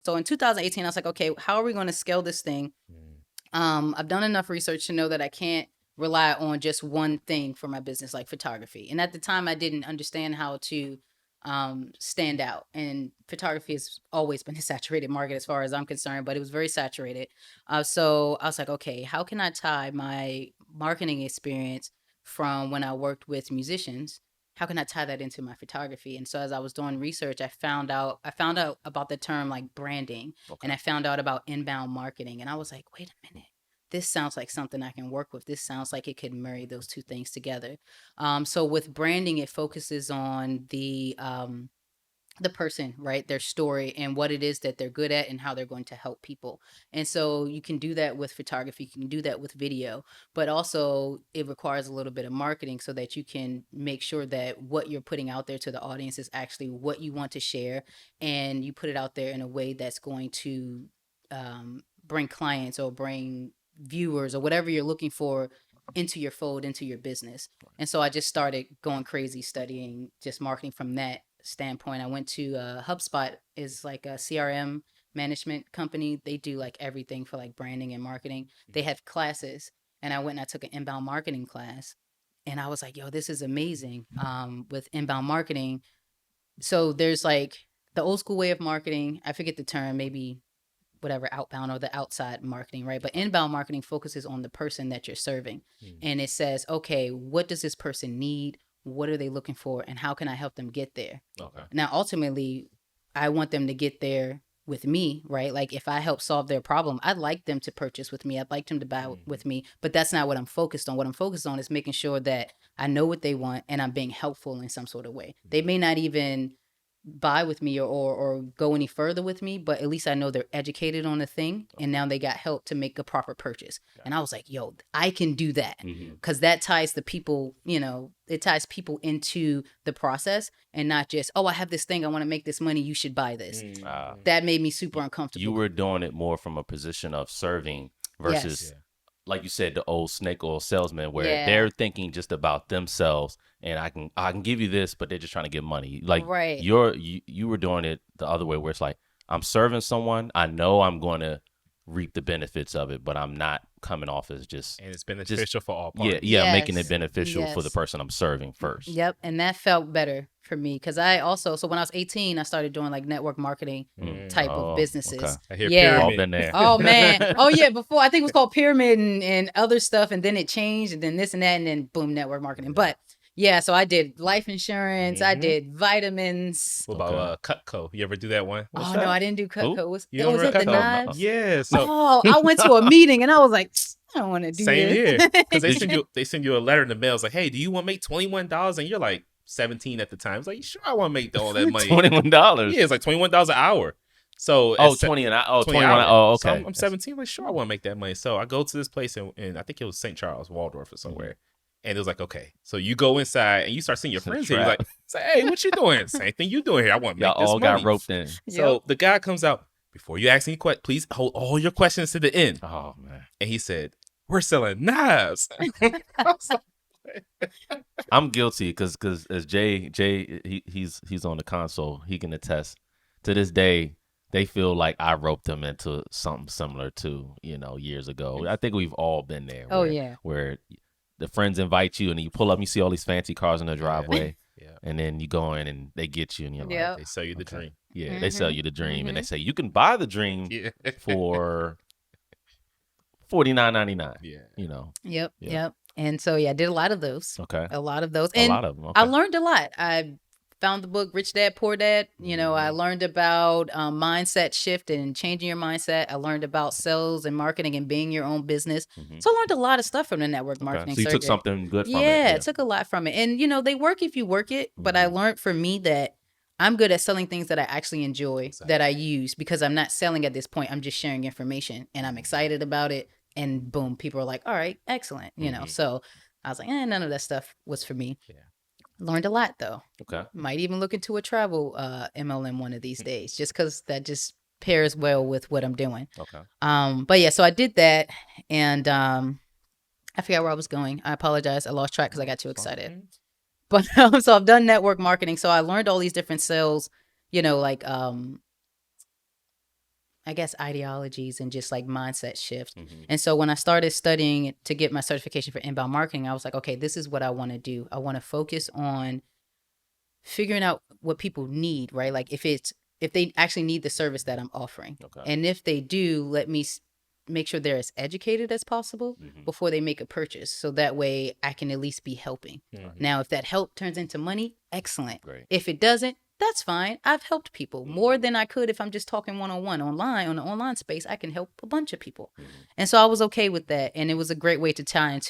So in 2018, I was like, okay, how are we going to scale this thing? I've done enough research to know that I can't rely on just one thing for my business, like photography. And at the time, I didn't understand how to stand out. And photography has always been a saturated market as far as I'm concerned, but it was very saturated. So I was like, okay, how can I tie my marketing experience from when I worked with musicians? How can I tie that into my photography? And so as I was doing research, I found out about the term like branding, and I found out about inbound marketing. And I was like, wait a minute, this sounds like something I can work with. This sounds like it could marry those two things together. So with branding, it focuses on the person, right? Their story and what it is that they're good at and how they're going to help people. And so you can do that with photography, you can do that with video, but also it requires a little bit of marketing so that you can make sure that what you're putting out there to the audience is actually what you want to share, and you put it out there in a way that's going to bring clients or bring viewers or whatever you're looking for into your fold, into your business. And so I just started going crazy studying just marketing from that standpoint. I went to HubSpot, is like a CRM management company. They do like everything for like branding and marketing. They have classes, and I went and I took an inbound marketing class, and I was like, yo, this is amazing. With inbound marketing, so there's like the old school way of marketing. I forget the term, maybe whatever, outbound or the outside marketing, right? But inbound marketing focuses on the person that you're serving. And it says, okay, what does this person need? What are they looking for? And how can I help them get there? Okay. Now, ultimately, I want them to get there with me, right? Like if I help solve their problem, I'd like them to purchase with me. I'd like them to buy with me, but that's not what I'm focused on. What I'm focused on is making sure that I know what they want and I'm being helpful in some sort of way. They may not even buy with me or go any further with me, but at least I know they're educated on the thing, and now they got help to make a proper purchase. And I was like, yo, I can do that, because that ties the people, it ties people into the process, and not just, oh, I have this thing, I want to make this money, you should buy this. That made me super uncomfortable. You were doing it more from a position of serving versus, like you said, the old snake oil salesman, where they're thinking just about themselves, and I can give you this, but they're just trying to get money. Like you were doing it the other way, where it's like, I'm serving someone, I know I'm going to reap the benefits of it, but I'm not coming off as just, and it's beneficial for all parties. Making it beneficial for the person I'm serving first. Yep. And that felt better for me, because I also, so when I was 18, I started doing like network marketing type of businesses. Okay. I hear pyramid. All been there. Oh man. Oh yeah. Before, I think it was called pyramid and other stuff, and then it changed, and then this and that, and then boom, network marketing. But yeah, so I did life insurance. I did vitamins. What about Cutco? You ever do that one? What's that? No, I didn't do Cutco. Was it the knives? Yeah. So, I went to a meeting and I was like, I don't want to do same this. here. Because they send you a letter in the mail. It's like, hey, do you want to make $21? And you're like 17 at the time. It's like, sure, I want to make all that money. $21? Yeah, it's like $21 an hour. So 20 an hour. Oh, 21. Oh, okay. So I'm 17. Like, sure, I want to make that money. So I go to this place and I think it was St. Charles, Waldorf or somewhere. And it was like, okay, so you go inside and you start seeing your friends here. You're like, say, hey, what you doing? Same thing you doing here. I want to make this money. Y'all all got roped in. So the guy comes out, before you ask any questions, please hold all your questions to the end. Oh, man. And he said, we're selling knives. I'm guilty because as Jay, he's on the console. He can attest. To this day, they feel like I roped them into something similar to, years ago. I think we've all been there. Where the friends invite you and you pull up and you see all these fancy cars in the driveway. And then you go in and they get you and you're like, they sell you the dream. Yeah, they sell you the dream and they say you can buy the dream for $49.99. Yeah. Yep. And so I did a lot of those. Okay. A lot of those. And a lot of them. Okay. I learned a lot. I found the book Rich Dad Poor Dad. I learned about mindset shift and changing your mindset. I learned about sales and marketing and being your own business. So I learned a lot of stuff from the network marketing. So you took something good from it. Yeah, I took a lot from it. And they work if you work it. But I learned for me that I'm good at selling things that I actually enjoy, that I use, because I'm not selling at this point. I'm just sharing information and I'm excited about it. And boom, people are like, all right, excellent. So I was like, none of that stuff was for me. Yeah. Learned a lot though. Okay. Might even look into a travel MLM one of these days, just because that just pairs well with what I'm doing. Okay. But so I did that, and I forgot where I was going. I apologize. I lost track because I got too excited. But so I've done network marketing. So I learned all these different sales, like I guess, ideologies and just like mindset shift. Mm-hmm. And so when I started studying to get my certification for inbound marketing, I was like, okay, this is what I want to do. I want to focus on figuring out what people need, right? Like if they actually need the service that I'm offering. Okay. And if they do, let me make sure they're as educated as possible before they make a purchase. So that way I can at least be helping. Now, if that help turns into money, excellent. Great. If it doesn't, that's fine. I've helped people more than I could if I'm just talking one-on-one online. On the online space, I can help a bunch of people. And so I was okay with that. And it was a great way to tie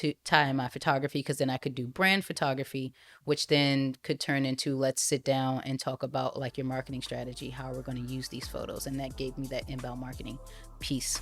in my photography, because then I could do brand photography, which then could turn into, let's sit down and talk about like your marketing strategy, how we're going to use these photos. And that gave me that inbound marketing piece.